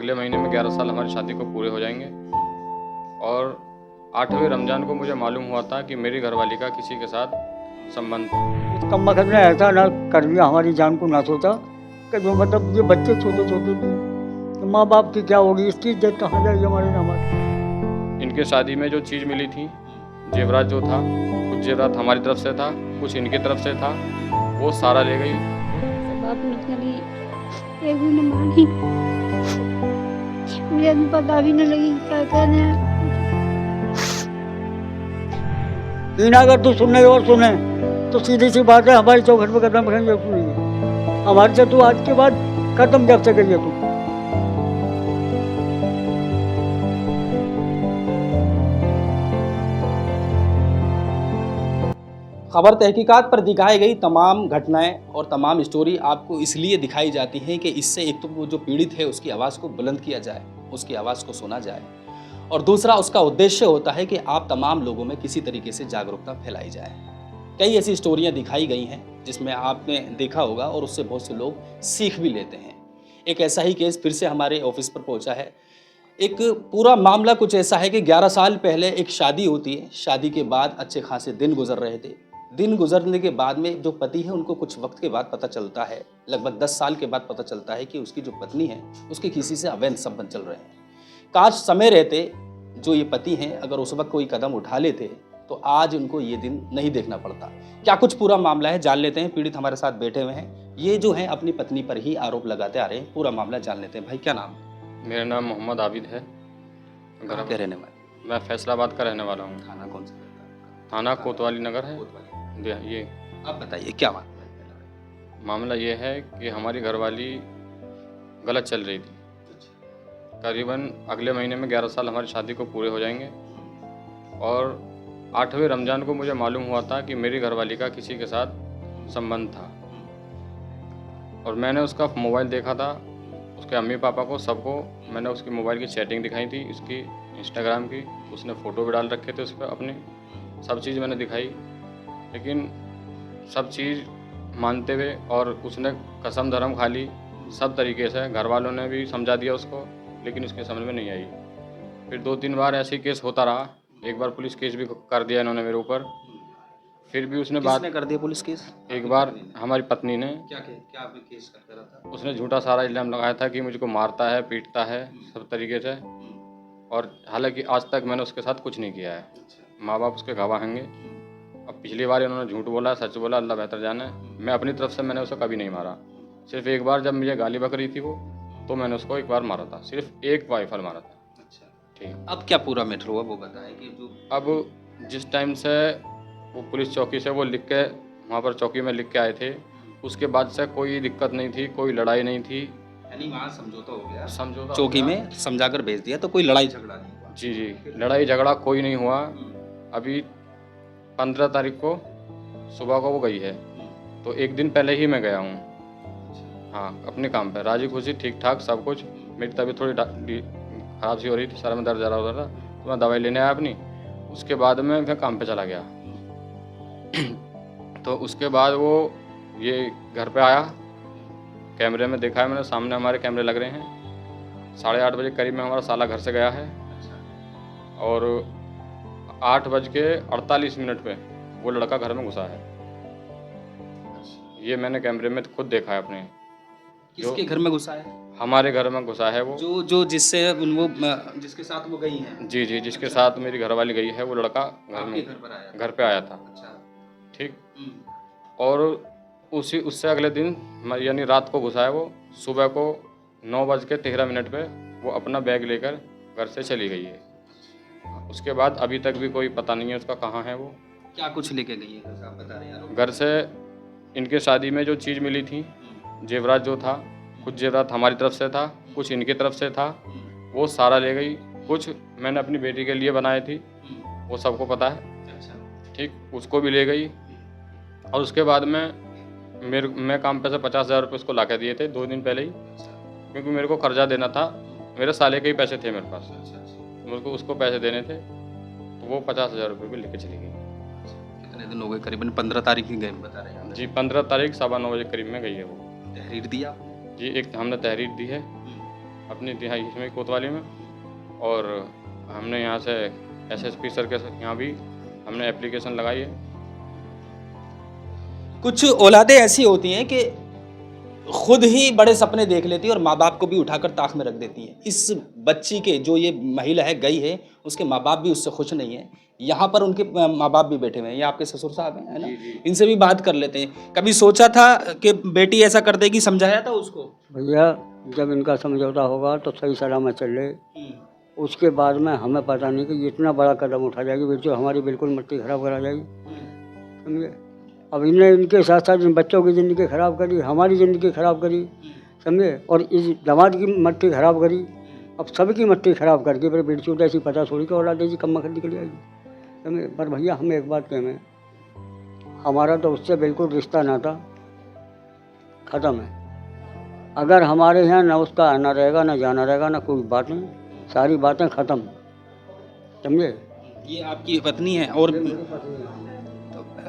अगले महीने में 11 साल हमारी शादी को पूरे हो जाएंगे। और 8वें रमज़ान को मुझे मालूम हुआ था कि मेरी घरवाली का किसी के साथ संबंध था। उस कम वक्त ने ऐसा ना कर दिया, हमारी जान को ना सोचा कि जो मतलब ये बच्चे छोटे छोटे थे, तो माँ बाप की क्या होगी, इसकी इज्जत कहाँ जाएगी हमारे हमारे। इनके शादी में जो चीज़ मिली थी, जेवरात जो था, कुछ जेवरात हमारी तरफ से था, कुछ इनकी तरफ से था, वो सारा ले गई। बात निकली, एक भी न मानी, मुझे अभी पता भी नहीं लगी क्या कहने हैं। तीन अगर तू सुनने और सुने तो सीधी सी बात है, हमारी चौखट पे कदम रखेंगे पूरी हमारे से, तू आज के बाद कदम जब से करिए तू। खबर तहकीकात पर दिखाई गई तमाम घटनाएं और तमाम स्टोरी आपको इसलिए दिखाई जाती हैं कि इससे एक तो वो जो पीड़ित है उसकी आवाज़ को बुलंद किया जाए, उसकी आवाज़ को सुना जाए, और दूसरा उसका उद्देश्य होता है कि आप तमाम लोगों में किसी तरीके से जागरूकता फैलाई जाए। कई ऐसी स्टोरियां दिखाई गई हैं जिसमें आपने देखा होगा और उससे बहुत से लोग सीख भी लेते हैं। एक ऐसा ही केस फिर से हमारे ऑफिस पर पहुंचा है। एक पूरा मामला कुछ ऐसा है कि 11 साल पहले एक शादी होती है। शादी के बाद अच्छे खासे दिन गुजर रहे थे। दिन गुजरने के बाद में जो पति है उनको कुछ वक्त के बाद पता चलता है, लगभग 10 साल के बाद पता चलता है कि उसकी जो पत्नी है उसके किसी से अवैध संबंध चल रहे हैं। काश समय रहते जो ये पति हैं अगर उस वक्त कोई कदम उठा लेते तो आज उनको ये दिन नहीं देखना पड़ता। क्या कुछ पूरा मामला है जान लेते हैं। पीड़ित हमारे साथ बैठे हुए हैं, ये जो हैं अपनी पत्नी पर ही आरोप लगाते आ रहे हैं। पूरा मामला जान लेते हैं। भाई क्या नाम है? मेरा नाम मोहम्मद आबिद है। कहाँ के रहने वाले? मैं फैसलाबाद का रहने वाला हूँ। थाना कौन सा? थाना कोतवाली नगर है। ये आप बताइए क्या बात है? मामला ये है कि हमारी घरवाली गलत चल रही थी। करीबन अगले महीने में 11 साल हमारी शादी को पूरे हो जाएंगे। और 8वें रमज़ान को मुझे मालूम हुआ था कि मेरी घरवाली का किसी के साथ संबंध था। और मैंने उसका मोबाइल देखा था, उसके अम्मी पापा को सबको मैंने उसकी मोबाइल की चैटिंग दिखाई थी, उसकी इंस्टाग्राम की, उसने फ़ोटो भी डाल रखे थे उस पर अपने, सब चीज़ मैंने दिखाई। लेकिन सब चीज़ मानते हुए और उसने कसम धर्म खा ली सब तरीके से। घर वालों ने भी समझा दिया उसको, लेकिन उसके समझ में नहीं आई। फिर 2-3 बार ऐसे ही केस होता रहा। एक बार पुलिस केस भी कर दिया इन्होंने मेरे ऊपर। फिर भी उसने बात किसने कर दिया पुलिस केस? एक बार हमारी पत्नी ने। क्या केस करता रहा था? उसने झूठा सारा इल्ज़ाम लगाया था कि मुझको मारता है, पीटता है सब तरीके से। और हालांकि आज तक मैंने उसके साथ कुछ नहीं किया है। माँ बाप उसके गवाह होंगे। अब पिछली बार इन्होंने झूठ बोला, सच बोला, अल्लाह बेहतर जाने। मैं अपनी तरफ से मैंने उसे कभी नहीं मारा। सिर्फ एक बार जब मुझे गाली बक रही थी वो, तो मैंने उसको एक बार मारा था, सिर्फ एक वाइफल मारा था। अच्छा ठीक। अब क्या पूरा मैटर हुआ वो बताएं कि जो अब जिस टाइम से वो पुलिस चौकी से वो लिख के वहाँ पर चौकी में लिख के आए थे, उसके बाद से कोई दिक्कत नहीं थी, कोई लड़ाई नहीं थी। यानी वहाँ समझौता हो गया, समझौता चौकी हो गया। में समझाकर भेज दिया, तो कोई लड़ाई झगड़ा नहीं हुआ? जी जी, लड़ाई झगड़ा कोई नहीं हुआ। अभी 15 तारीख को सुबह को वो गई है, तो एक दिन पहले ही मैं गया हूँ। हाँ, अपने काम पे राजी खुशी ठीक ठाक सब कुछ। मेरी तबीयत थोड़ी ख़राब सी हो रही थी, सर में दर्द ज़्यादा हो रहा था, तो मैं दवाई लेने आया अपनी। उसके बाद में मैं काम पे चला गया। तो उसके बाद वो ये घर पे आया, कैमरे में देखा है मैंने, सामने हमारे कैमरे लग रहे हैं। 8:30 बजे करीब में हमारा साला घर से गया है। और 8:48 पे वो लड़का घर में घुसा है। ये मैंने कैमरे में खुद देखा है अपने। किसके घर में घुसा है? हमारे घर में घुसा है वो, जो जिससे वो जिसके साथ वो गई हैं? जी जी, जिसके साथ मेरी घरवाली गई है, वो लड़का आपके घर पर आया? घर पे आया था। अच्छा। ठीक। और उससे अगले दिन यानी रात को घुसा है वो। सुबह को 9:13 पे वो अपना बैग लेकर घर से चली गई है। उसके बाद अभी तक भी कोई पता नहीं है उसका कहाँ है वो। क्या कुछ लेके गई है घर से, आप बता रहे हैं? घर से इनके शादी में जो चीज़ मिली थी, जेवरात जो था, कुछ जेवरात हमारी तरफ से था, कुछ इनकी तरफ से था, वो सारा ले गई। कुछ मैंने अपनी बेटी के लिए बनाए थी, वो सबको पता है। ठीक, उसको भी ले गई। और उसके बाद में मैं काम पे से 50,000 रुपये उसको ला के दिए थे 2 दिन पहले ही, क्योंकि मेरे को कर्जा देना था। मेरे साले के ही पैसे थे मेरे पास, मेरे को उसको पैसे देने थे, तो वो 50,000 रुपये भी लेके चली गई। कितने दिन हो गए? करीबन 15 तारीख की गए बता रहे हैं? जी, 15 तारीख 9:15 बजे करीब में गई है वो। तहरीर दिया? जी, एक हमने तहरीर दी है। अपनी तिहाई इसमें कोतवाली में, और हमने यहाँ से एसएसपी सर के यहाँ भी हमने एप्लीकेशन लगाई है। कुछ औलादें ऐसी होती हैं कि खुद ही बड़े सपने देख लेती है और माँ बाप को भी उठाकर ताक में रख देती है। इस बच्ची के जो ये महिला है गई है, उसके माँ बाप भी उससे खुश नहीं है। यहाँ पर उनके माँ बाप भी बैठे हुए हैं, ये आपके ससुर साहब हैं, है ना? इनसे भी बात कर लेते हैं। कभी सोचा था कि बेटी ऐसा कर देगी, समझाया था उसको? भैया जब इनका समझौता होगा तो सही सलामत चल रहे, उसके बाद में हमें पता नहीं कि इतना बड़ा कदम उठा जाएगी, बिल्कुल हमारी बिल्कुल मट्टी खराब करा जाएगी, समझे। अब इनने इनके साथ साथ इन बच्चों की ज़िंदगी ख़राब करी, हमारी ज़िंदगी ख़राब करी, समझे, और इस दामाद की मट्टी ख़राब करी। अब सबकी मट्टी ख़राब करके फिर बेटी चोट ऐसी पता थोड़ी कि औलाद ऐसी कम मखन निकल जाएगी, समझे। पर भैया हमें एक बात कहना है, हमारा तो उससे बिल्कुल रिश्ता नाता ख़त्म है। अगर हमारे यहाँ ना उसका आना रहेगा ना जाना रहेगा ना कोई बात नहीं, सारी बातें ख़त्म, समझे। ये आपकी पत्नी है? और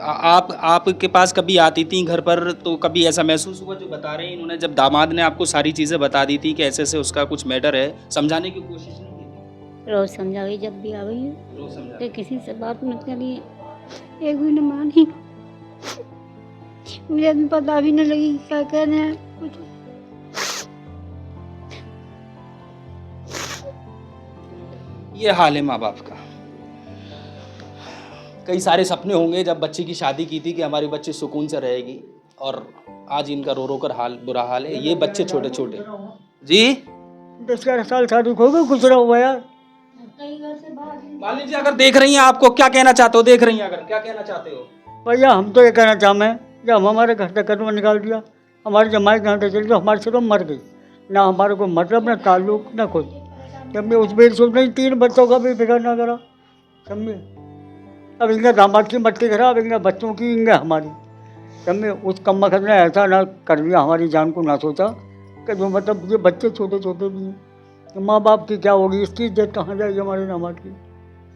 आपके पास कभी आती थी घर पर तो कभी ऐसा महसूस हुआ जो बता रहे हैं इन्होंने, जब दामाद ने आपको सारी चीज़ें बता दी थी कि ऐसे ऐसे उसका कुछ मैटर है, समझाने की कोशिश नहीं की? रोज समझाई, जब भी आई रोज समझा। तो किसी से बात मत करिए, एक भी न मानी। मुझे अभी पता भी नहीं लगी क्या कहना है कुछ। ये हाल है माँ बाप का। कई सारे सपने होंगे जब बच्ची की शादी की थी कि हमारी बच्ची सुकून से रहेगी, और आज इनका रो रो कर हाल बुरा हाल है। ये बच्चे छोटे छोटे जी 10-11 साल शादी हो गई, गुजरा हुआ यार। मालिक जी अगर देख रही हैं आपको, क्या कहना चाहते हो? देख रही हैं अगर, क्या कहना चाहते हो? भैया हम तो ये कहना चाहते हैं कि हम हमारे घर से कदम निकाल दिया, हमारी जमाई घर से चली तो हमारे से तो मर गई, ना हमारे को मतलब ना ताल्लुक ना कुछ, समझे। उस बेर सोच नहीं 3 बच्चों का भी फिक्र ना करा, समझे। अब इनका दामाद की मट्टी खराब, इनके बच्चों की, इनके हमारी, समझे। उस कम्मखत ने ऐसा ना कर दिया, हमारी जान को ना सोचा कि जो मतलब ये बच्चे छोटे छोटे भी हैं, तो माँ बाप की क्या होगी, इसकी इज्जत कहाँ जाएगी हमारे दामाद की।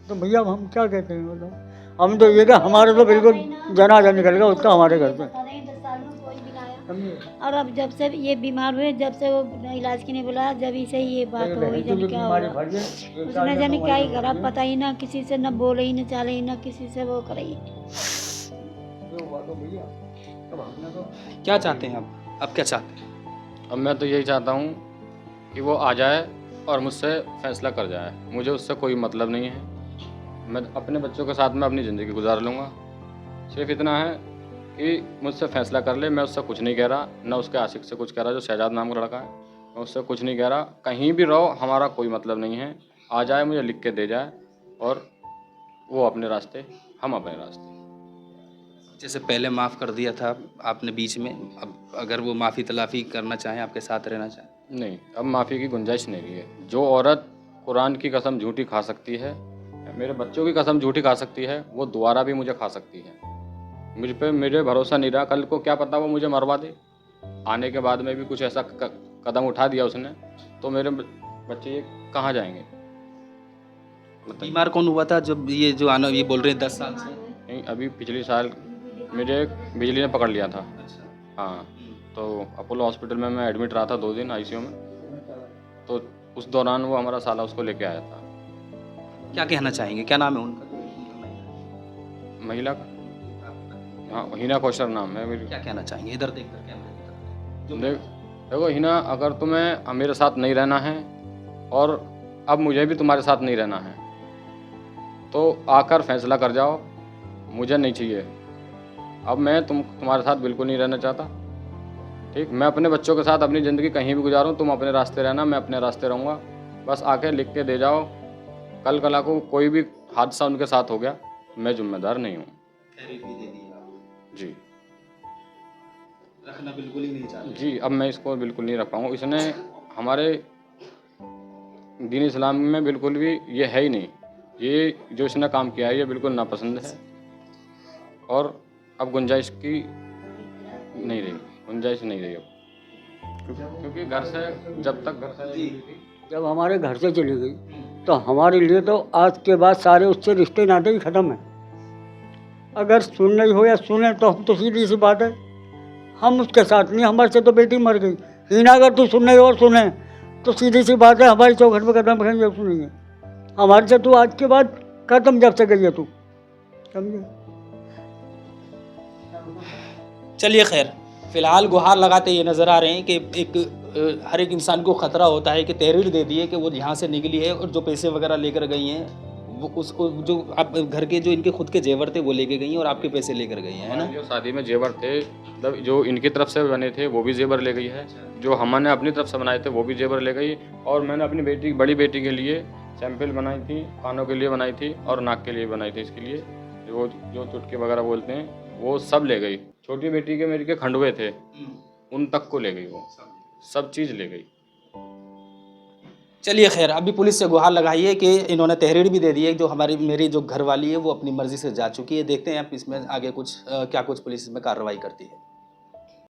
तो भैया हम क्या कहते हैं, मतलब हम तो ये कि हमारे तो बिल्कुल जनाजा निकल गया उसका हमारे घर से, समझे। और अब जब से ये बीमार हुए, जब से वो इलाज के लिए बुलाया, जब ही से ये बात हो गई, जब क्या हुआ उसने जाने क्या ही करा, पता ही ना, किसी से न बोले ही न चाले ही, न किसी से वो करे ही। क्या चाहते हैं अब क्या चाहते हैं? अब मैं तो यही चाहता हूँ कि वो आ जाए और मुझसे फैसला कर जाए। मुझे उससे कोई मतलब नहीं है, मैं अपने बच्चों के साथ में अपनी ज़िंदगी गुजार लूँगा। सिर्फ इतना है कि मुझसे फैसला कर ले। मैं उससे कुछ नहीं कह रहा, ना उसके आशिक से कुछ कह रहा, जो शहजाद नाम का लड़का है, मैं उससे कुछ नहीं कह रहा। कहीं भी रहो, हमारा कोई मतलब नहीं है। आ जाए, मुझे लिख के दे जाए, और वो अपने रास्ते, हम अपने रास्ते। जैसे पहले माफ़ कर दिया था आपने बीच में, अब अगर वो माफ़ी तलाफ़ी करना चाहें, आपके साथ रहना चाहें? नहीं, अब माफ़ी की गुंजाइश नहीं रही है। जो औरत कुरान की कसम झूठी खा सकती है, मेरे बच्चों की कसम झूठी खा सकती है, वो दोबारा भी मुझे खा सकती है। मुझ पे मेरे भरोसा नहीं रहा, कल को क्या पता वो मुझे मरवा दे। आने के बाद में भी कुछ ऐसा कदम उठा दिया उसने, तो मेरे बच्चे ये कहाँ जाएंगे? बीमार कौन हुआ था जब ये जो आना, ये बोल रहे हैं 10 साल से? नहीं, अभी पिछले साल मेरे बिजली ने पकड़ लिया था। हाँ, तो अपोलो हॉस्पिटल में मैं एडमिट रहा था 2 दिन आईसीयू में, तो उस दौरान वो हमारा साला उसको लेके आया था। क्या कहना चाहेंगे, क्या नाम है उनका? महिला का, हाँ, हिना कौशर नाम है मेरी। क्या कहना चाहेंगे? इधर देख कर क्या? देखो हिना, अगर तुम्हें मेरे साथ नहीं रहना है और अब मुझे भी तुम्हारे साथ नहीं रहना है, तो आकर फैसला कर जाओ। मुझे नहीं चाहिए, अब मैं तुम्हारे साथ बिल्कुल नहीं रहना चाहता। ठीक, मैं अपने बच्चों के साथ अपनी ज़िंदगी कहीं भी गुजारूं, तुम अपने रास्ते रहना, मैं अपने रास्ते रहूँगा। बस आके लिख के दे जाओ। कल कला को कोई भी हादसा उनके साथ हो गया, मैं जिम्मेदार नहीं हूँ। जी, रखना बिल्कुल ही नहीं चाहते? जी, अब मैं इसको बिल्कुल नहीं रख पाऊँगा। इसने हमारे दीन इस्लाम में बिल्कुल भी ये है ही नहीं। ये जो इसने काम किया है ये बिल्कुल नापसंद है, और अब गुंजाइश की नहीं रही, गुंजाइश नहीं रही अब, क्योंकि घर से जब हमारे घर से चली गई तो हमारे लिए तो आज के बाद सारे उससे रिश्ते नाते ही ख़त्म है। अगर सुन नहीं हो या सुने तो हम तो सीधी सी बात है, हम उसके साथ नहीं, हमारे से तो बेटी मर गई। हिना अगर तू सुन नहीं और सुने तो सीधी सी बात है, हमारी चौखट पे कदम रखने की जरूरत नहीं है। हमारे से तू आज के बाद कदम जब से गई है तू, समझे। चलिए खैर, फिलहाल गुहार लगाते ये नज़र आ रहे हैं कि हर एक इंसान को ख़तरा होता है कि तहरीर दे दिए कि वो यहाँ से निकली है और जो पैसे वगैरह लेकर गई हैं वो उसको जो आप घर के जो इनके खुद के जेवर थे वो लेके गई हैं और आपके पैसे लेकर गई हैं, है ना। जो शादी में जेवर थे, मतलब जो इनकी तरफ से बने थे वो भी जेवर ले गई है, जो हमने अपनी तरफ से बनाए थे वो भी जेवर ले गई। और मैंने अपनी बेटी, बड़ी बेटी के लिए सैंपल बनाई थी, कानों के लिए बनाई थी और नाक के लिए बनाई थी। इसके लिए जो चुटके वगैरह बोलते हैं वो सब ले गई। छोटी बेटी के मेरी के खंडवे थे, उन तक को ले गई, वो सब चीज़ ले गई। चलिए खैर, अभी पुलिस से गुहार लगाई है कि इन्होंने तहरीर भी दे दी है। जो मेरी जो घरवाली है वो अपनी मर्जी से जा चुकी है। देखते हैं आप इसमें आगे कुछ क्या कुछ पुलिस इसमें कार्रवाई करती है।